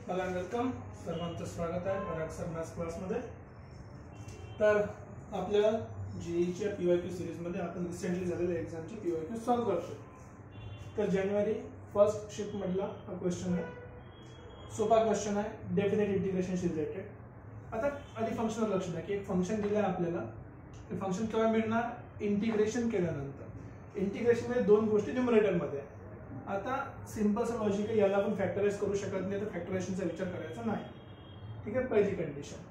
Hello and welcome. सर्वांचं स्वागत आहे पराग सर मॅथ्स क्लासमध्ये. तर आपल्या जेईच्या PYQ सिरीजमध्ये आपण रिसेंटली झालेल्या एक्झामची PYQ सॉल्व्ह करतो. तर जानेवारी फर्स्ट शिफ्टमधला हा क्वेश्चन आहे. सोपा क्वेश्चन आहे, डेफिनेट इंटिग्रेशनशी रिलेटेड. आता आधी फंक्शनवर लक्ष द्या की एक फंक्शन दिलं आहे आपल्याला. ते फंक्शन केव्हा मिळणार? इंटिग्रेशन केल्यानंतर. इंटिग्रेशनमध्ये दोन गोष्टी न्यूमरेटरमध्ये आहे. आता सिंपलचं लॉजिक आहे, याला आपण फॅक्टराइज करू शकत नाही, तर फॅक्टरायझेशनचा विचार करायचा नाही. ठीक आहे, पहिली कंडिशन.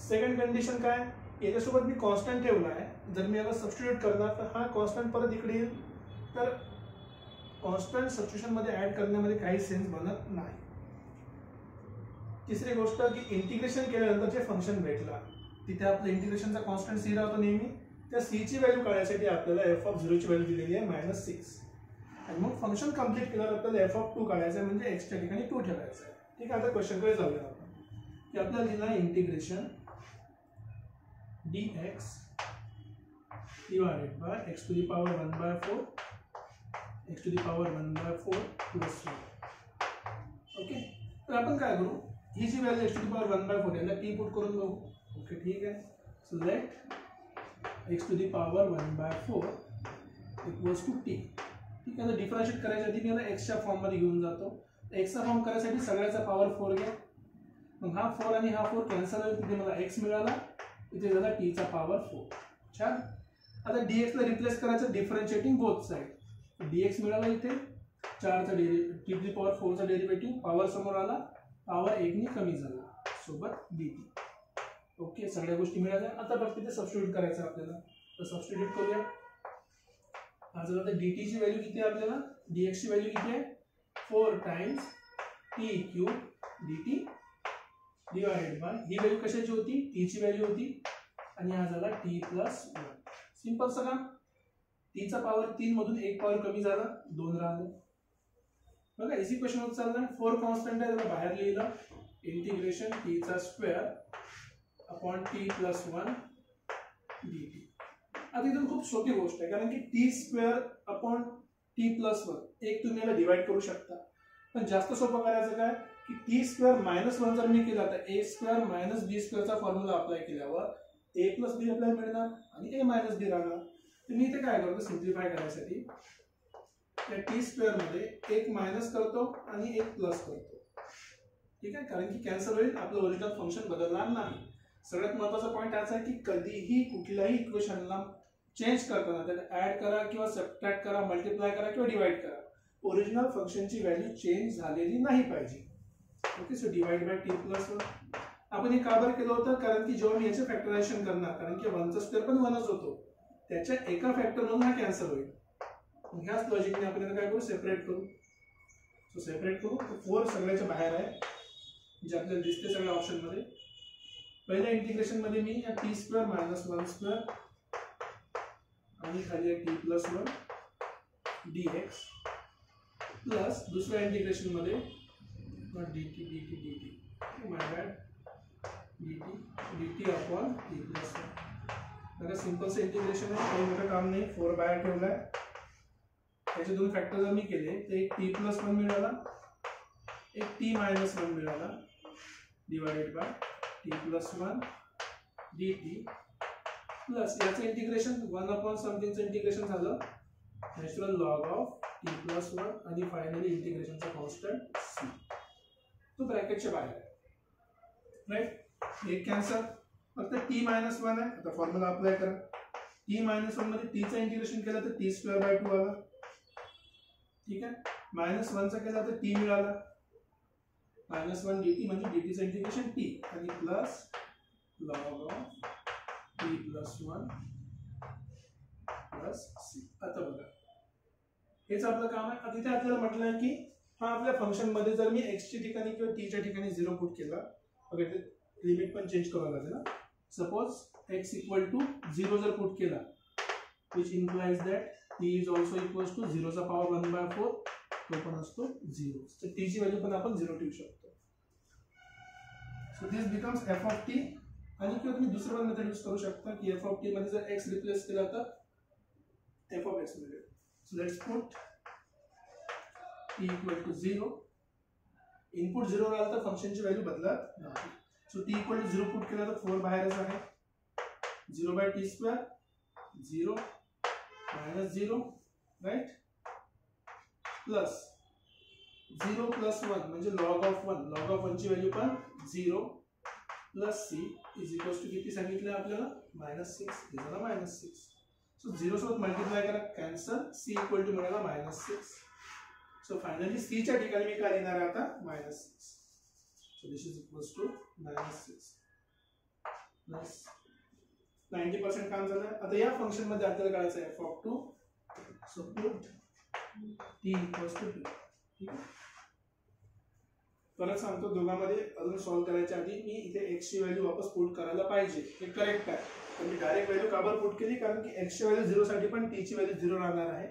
सेकंड कंडिशन काय? याच्यासोबत मी कॉन्स्टंट ठेवला आहे. जर मी याला सबस्टिट्यूट करणार तर हा कॉन्स्टंट परत इकडे येईल. तर कॉन्स्टंट सबस्टिट्यूशन मध्ये ऍड करण्यामध्ये काही सेन्स बनत नाही. तिसरी गोष्ट की इंटिग्रेशन केल्यानंतर जे फंक्शन भेटला तिथे आपलं इंटिग्रेशनचा कॉन्स्टंट सी राहतो नेहमी. त्या सी ची व्हॅल्यू काढण्यासाठी आपल्याला f(0) ची व्हॅल्यू दिलेली आहे -6. आणि मग फंक्शन कंप्लीट केल्यावर आपल्याला f(2) काढायचं आहे, म्हणजे x च्या ठिकाणी 2 ठेवायचं आहे. ठीक आहे, आता क्वेश्चनकडे जाऊया आपण. की आपल्याला दिला integration dx divided by x to the power 1/4 x to the power 1/4 plus 1. Okay, तर आपण काय करू, ही जी value x to the power 1/4 याला t पुट करून बघू. ओके, ठीक आहे. So let x to the power 1/4 equals to t. ठीक आहे, तर डिफरन्शिएट करायच्या आधी मी याला x च्या फॉर्म मध्ये घेऊन जातो. x चा फॉर्म करायसाठी सगळ्याचा पॉवर 4 घ्या. मग हा 4 आणि हा 4 कॅन्सल होईल, तिथे मला x मिळाला, इथे झाला t चा पॉवर 4. छान. आता dx ला रिप्लेस करायचं डिफरन्शिएटिंग बोथ साइड. dx मिळाला, इथे 4 चा t टू द पॉवर 4 चा डेरिव्हेटिव्ह, पॉवर समोर आला, पॉवर 1 ने कमी झाला, सोबत dt. ओके, सगळ्या गोष्टी मिळाल्या. आता फक्त ते सबस्टिट्यूट करायचं आपल्याला. तर सबस्टिट्यूट करूया. आज आता dt ची व्हॅल्यू किती आहे आपल्याला? dx ची व्हॅल्यू किती आहे? 4 times t cube dt divided by he value कशाची होती? t ची व्हॅल्यू होती, आणि हा झाला t प्लस 1. सिंपल सगळा. t चा पॉवर 3 मधून 1 पॉवर कमी झाला, 2 राहिले. बघा, इझी क्वेश्चन होत चाललाय. 4 कॉन्स्टंट आहे, त्याला बाहेर लिहिलं. इंटिग्रेशन t चा square upon t plus 1 dt. आता इथून खूप सोपी गोष्ट आहे, कारण की T square upon T plus 1 एक तुम्ही याला डिवाइड करू शकता. पण जास्त सोपं करायचं काय की टी स्क्वेअर -1 जर मी केला तर a स्क्वेअर मायनस b स्क्वेअरचा फॉर्म्युला अप्लाय केल्यावर a प्लस बी आपल्याला मिळणार आणि a मायनस बी राहणार. तर मी इथे काय करतो, सिम्प्लिफाय करायसाठी त्या टी स्क्वेअर मध्ये एक मायनस करतो आणि एक प्लस करतो. ठीक आहे, कारण की कॅन्सल होईल, आपलं ओरिजिनल फंक्शन बदलणार नाही. सगळ्यात महत्त्वाचा पॉईंट हाच आहे की कधीही कुठल्याही इक्वेशनला चेंज करताना त्याला ऍड करा किंवा सबट्रॅक्ट करा, मल्टिप्लाय करा किंवा डिवाइड करा, ओरिजिनल फंक्शनची व्हॅल्यू चेंज झालेली नाही पाहिजे. Okay, so divide by T plus 1. आपण हे का बरं केलं होतं? कारण की जेव्हा मी याचे फॅक्टरायझेशन करणार, कारण की 1 चा स्क्वेअर पण 1च होतो, त्याच्या एका फॅक्टर मधून हा कॅन्सल होईल. ह्याच लॉजिकने आपण याला काय करू, सेपरेट करू. सो सेपरेट करू. 4 सगळ्याच्या बाहेर आहे, जे आपल्याला दिसते सगळ्या ऑप्शन मध्ये. पहिल्या इंटिग्रेशन मध्ये मी या टी स्क्वेअर मायनस 1 स्क्वेअर आणि खाली आहे टी प्लस 1 dx प्लस दुसऱ्या इंटिग्रेशन मध्ये dt my bad dt upon T plus 1. बघा, सिंपल से इंटिग्रेशन आहे, काही मोठं काम नाही. 4 बाहेर ठेवलाय. त्याचे दोन फॅक्टर जर मी केले तर एक टी प्लस 1 मिळाला, एक टी मायनस 1 मिळाला, divided by T plus 1 dt plus याचं इंटिग्रेशन 1 अपॉन समथिंगचं इंटिग्रेशन झालं, natural log of t plus 1, आणि फायनली इंटिग्रेशनचा कॉन्स्टंट सी, तो ब्रॅकेटच्या बाहेर आहे. राईट, एक कॅन्सल, फक्त टी मायनस 1 आहे. आता फॉर्म्युला अप्लाय करा. टी मायनस 1 मध्ये टीचा इंटिग्रेशन केलं तर टी स्क्वेअर बाय 2 आला. ठीक आहे, -1 चा केला तर टी मिळाला, -1 dt म्हणजे dt चं इंटिग्रेशन टी, आणि plus log of t plus 1 plus c. आता बघा, हेच आपलं काम आहे. आता इथे आपल्याला म्हटलं आहे की हा आपल्या फंक्शन मध्ये जर मी x च्या ठिकाणी किंवा t च्या ठिकाणी 0 पुट केला, बघा इथे लिमिट पण चेंज करावं लागेल ना. सपोज x इक्वल टू 0 जर पुट केला, which implies that t is also equals to 0 चा पॉवर 1/4, तो पण असतो 0. तर t ची व्हॅल्यू पण आपण 0 ठेवू शकतो. So this becomes f of t. आणि किंवा तुम्ही दुसरं पण मेथड यूज करू शकता की f ऑफ t मध्ये जर x रिप्लेस केला तर f ऑफ x मिळेल. So let's put t equal to 0 input 0 राहिलं तर फंक्शनची व्हॅल्यू बदलत नाही. So t equal to 0 put केलं तर 4 बाहेरच आहे. 0/t², 0 -0 राईट, प्लस 0 + 1 म्हणजे log of 1. log of 1 ची व्हॅल्यू पण 0 plus c is equals to किती सांगितलं आपल्याला -6. हे झालं -6. सो 0 सोबत मल्टिप्लाय करा, कॅन्सल, c इक्वल टू मिळाला -6. सो फायनली c च्या ठिकाणी मी काय लिहिणार आहे आता -6. So this is equals to -6 plus 90% काम झालं. आता या फंक्शन मध्ये आपल्याला काढायचं आहे f(2). So put t equals to 2. ठीक आहे. परत सांगतो, दोघांमध्ये अजून सॉल्व्ह करायच्या आधी मी इथे x ची व्हॅल्यू वापस पुट करायला पाहिजे, हे करेक्ट आहे. पण मी डायरेक्ट व्हॅल्यू का बरं पुट केली, कारण की x ची व्हॅल्यू 0 साठी पण t ची व्हॅल्यू 0 राहणार आहे,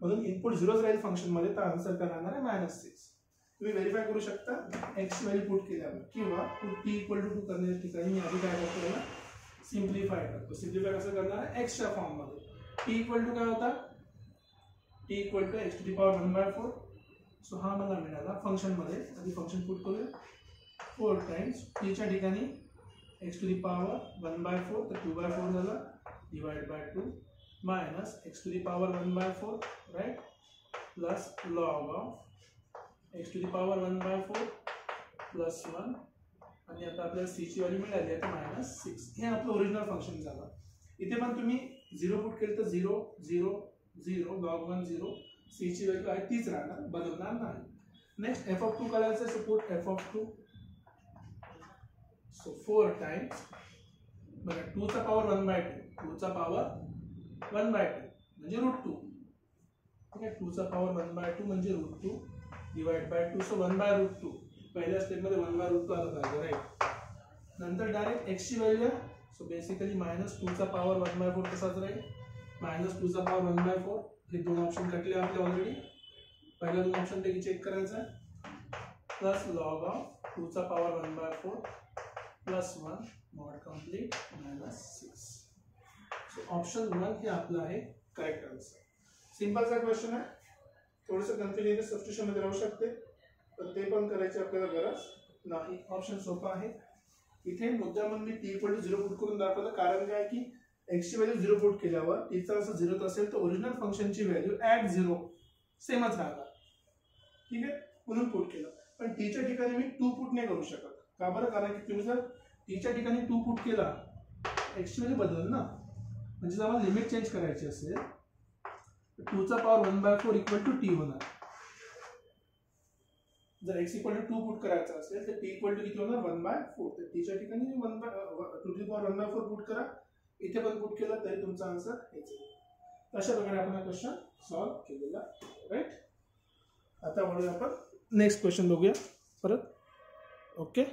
म्हणून इनपुट 0 राहील फंक्शन मध्ये, तर आन्सर काय राहणार आहे -6. तुम्ही व्हेरीफाय करू शकता x ची व्हॅल्यू पुट केल्यावर, किंवा पुट t इक्वल टू 2 करण्याच्या ठिकाणी मी आधी काय करतो ना, सिम्प्लिफाय करतो. सिम्प्लिफाय कसं करणार आहे, x च्या फॉर्म मध्ये. t इक्वल टू काय होता, t equal to x⁴. So हा मला मिळाला फंक्शन मध्ये. आधी फंक्शन पुट करूया. 4 टाइम्स t च्या ठिकाणी x⁴ तर 2/4 झाला, divide by 2 minus x⁴ right, plus log of x⁴ plus 1. आणि आता आपल्याला c ची व्हॅल्यू मिळाली आता -6. हे आपलं ओरिजिनल फंक्शन झालं. इथे पण तुम्ही 0 पुट केलं तर 0 0 0 log 1 0, c ची व्हॅल्यू आहे तीच राहणार, बदलणार नाही. नेक्स्ट f(2) करायचं, so put f(2). So 4 times बघा 2 चा पॉवर 1/2, 2 चा पॉवर 1/2 म्हणजे √2. ठीक आहे, 2 चा पॉवर 1/2 म्हणजे √2 डिवाइड बाय 2. सो 1/√2. पहिल्या स्टेप मध्ये 1/√2 आलं पाहिजे राईट. नंतर डायरेक्ट x ची व्हॅल्यू, सो बेसिकली -2 चा पॉवर 1/4 तसाच राहील, -2 चा पॉवर 1/4. हे दोन ऑप्शन कटले आपले ऑलरेडी. पहिला दोन ऑप्शन पैकी चेक करायचं आहे, प्लस log ऑफ 2 चा power 1/4 plus 1 not complete -6. So option 1 हे आपलं आहे करेक्ट आन्सर. सिंपल सा क्वेश्चन आहे, थोडंसं कन्फ्युजन सबस्टिट्यूशन मध्ये राहू शकते, पण ते पण करायची आपल्याला गरज नाही. ऑप्शन सोपा आहे. इथे मुद्दा म्हणून मी t इक्वल टू 0 पुट करून दाखवलं, कारण काय की x ची व्हॅल्यू 0 पुट केल्यावर t चा असं 0 असेल तर ओरिजिनल फंक्शनची व्हॅल्यू ॲट 0 सेमच राहणार. ठीक आहे, म्हणून पुट केलं. पण t च्या ठिकाणी मी 2 पुट नाही करू शकत. का बरं, कारण की तुम्ही जर t च्या ठिकाणी 2 पुट केला, x ची व्हॅल्यू बदलेल ना. म्हणजे जर मला लिमिट चेंज करायची असेल तर 2 चा पॉवर 1/4 इक्वल टू t होणार. जर x इक्वल टू 2 पुट करायचं असेल तर t इक्वल टू किती होणार 1/4. तर t च्या ठिकाणी 2⁴ पुट करा, इथे पण पुट केला तरी तुमचा आन्सर हेच आहे. अशा प्रकारे आपण हा क्वेश्चन सॉल्व्ह केलेला राईट. आता वळूया आपण नेक्स्ट क्वेश्चन बघूया परत. ओके.